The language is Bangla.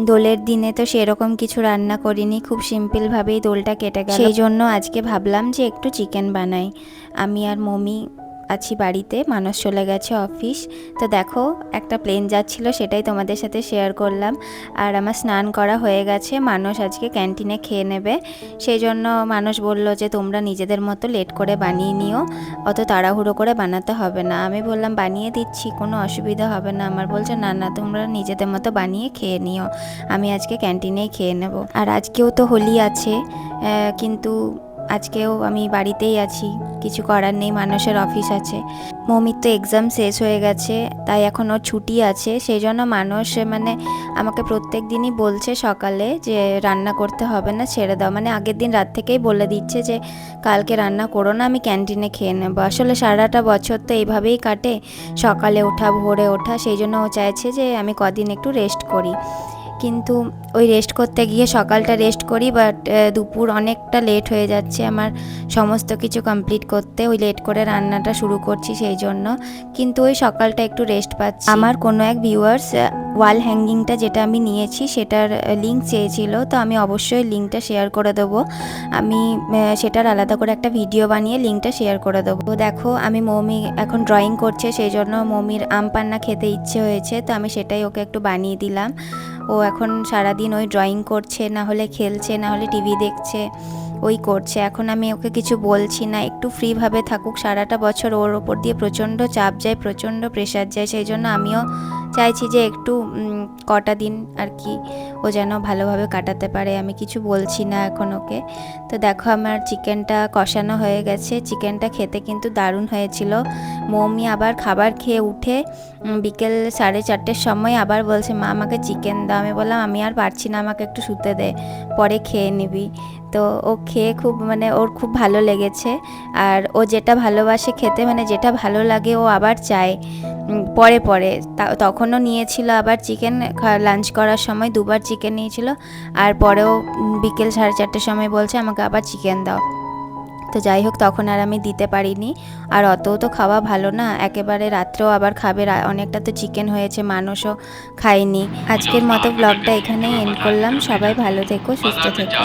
দোলের দিনে তো সেরকম কিছু রান্না করিনি, খুব সিম্পলভাবেই দোলটা কেটে গেল। সেই জন্য আজকে ভাবলাম যে একটু চিকেন বানাই। আমি আর মমি আছি বাড়িতে, মানস চলে গেছে অফিস। তো দেখো একটা প্লেন যাচ্ছিল, সেটাই তোমাদের সাথে শেয়ার করলাম। আর আমার স্নান করা হয়ে গেছে, মানস আজকে ক্যান্টিনে খেয়ে নেবে। সেই জন্য মানস বলল যে তোমরা নিজেদের মতো লেট করে বানিয়ে নিও, অত তাড়াহুড়ো করে বানাতে হবে না। আমি বললাম বানিয়ে দিচ্ছি, কোনো অসুবিধা হবে না আমার। বলছে না না, তোমরা নিজেদের মতো বানিয়ে খেয়ে নিও, আমি আজকে ক্যান্টিনেই খেয়ে নেব। আর আজকেও তো হোলি আছে, কিন্তু আজকেও আমি বাড়িতেই আছি, কিছু করার নেই, মানুষের অফিস আছে। মমির তো এক্সাম শেষ হয়ে গেছে, তাই এখন ওর ছুটি আছে। সেই জন্য মানুষ মানে আমাকে প্রত্যেক দিনই বলছে সকালে যে রান্না করতে হবে না, ছেড়ে দাও। মানে আগের দিন রাত থেকেই বলে দিচ্ছে যে কালকে রান্না করো না, আমি ক্যান্টিনে খেয়ে নেবো। আসলে সারাটা বছর তো এইভাবেই কাটে, সকালে ওঠা, ভোরে ওঠা। সেই জন্য ও চাইছে যে আমি কদিন একটু রেস্ট করি। কিন্তু ওই রেস্ট করতে গিয়ে সকালটা রেস্ট করি, বাট দুপুর অনেকটা লেট হয়ে যাচ্ছে আমার সমস্ত কিছু কমপ্লিট করতে। ওই লেট করে রান্নাটা শুরু করছি সেই জন্য। কিন্তু ওই সকালটা একটু রেস্ট পাচ্ছি। আমার কোনো এক ভিউয়ার্স ওয়াল হ্যাঙ্গিংটা যেটা আমি নিয়েছি সেটার লিঙ্ক চেয়েছিল, তো আমি অবশ্যই লিঙ্কটা শেয়ার করে দেবো। আমি সেটার আলাদা করে একটা ভিডিও বানিয়ে লিঙ্কটা শেয়ার করে দেবো। দেখো আমি মমি এখন ড্রয়িং করছে, সেই জন্য মমির আম পান্না খেতে ইচ্ছে হয়েছে, তো আমি সেটাই ওকে একটু বানিয়ে দিলাম। ও এখন সারাদিন ওই ড্রয়িং করছে, না হলে খেলছে, না হলে টিভি দেখছে, ওই করছে। এখন আমি ওকে কিছু বলছি না, একটু ফ্রিভাবে থাকুক। সারাটা বছর ওর ওপর দিয়ে প্রচণ্ড চাপ যায়, প্রচণ্ড প্রেশার যায়। সেই জন্য আমিও চাইছি যে একটু কটা দিন আর কি ও যেন ভালোভাবে কাটাতে পারে। আমি কিছু বলছি না এখন ওকে। তো দেখো আমার চিকেনটা কষানো হয়ে গেছে। চিকেনটা খেতে কিন্তু দারুণ হয়েছিল। মমি আবার খাবার খেয়ে উঠে বিকেল 4:30 সময় আবার বলছে মা আমাকে চিকেন দাও। আমি বললাম আমি আর পারছি না, আমাকে একটু শুতে দে, পরে খেয়ে নিবি। তো ও খেয়ে খুব মানে ওর খুব ভালো লেগেছে। আর ও যেটা ভালোবাসে খেতে, মানে যেটা ভালো লাগে ও আবার চায় পরে পরে। তখনও নিয়েছিল আবার চিকেন, লাঞ্চ করার সময় দুবার চিকেন নিয়েছিল। আর পরেও বিকেল 4:30 সময় বলছে আমাকে আবার চিকেন দাও। তো যাই হোক, তখন আর আমি দিতে পারিনি। আর অতও তো খাওয়া ভালো না, একেবারে রাত্রেও আবার খাবে, অনেকটা তো চিকেন হয়েছে, মানুষও খায়নি। আজকের মতো ব্লগটা এখানেই এন্ড করলাম। সবাই ভালো থেকো, সুস্থ থেকো।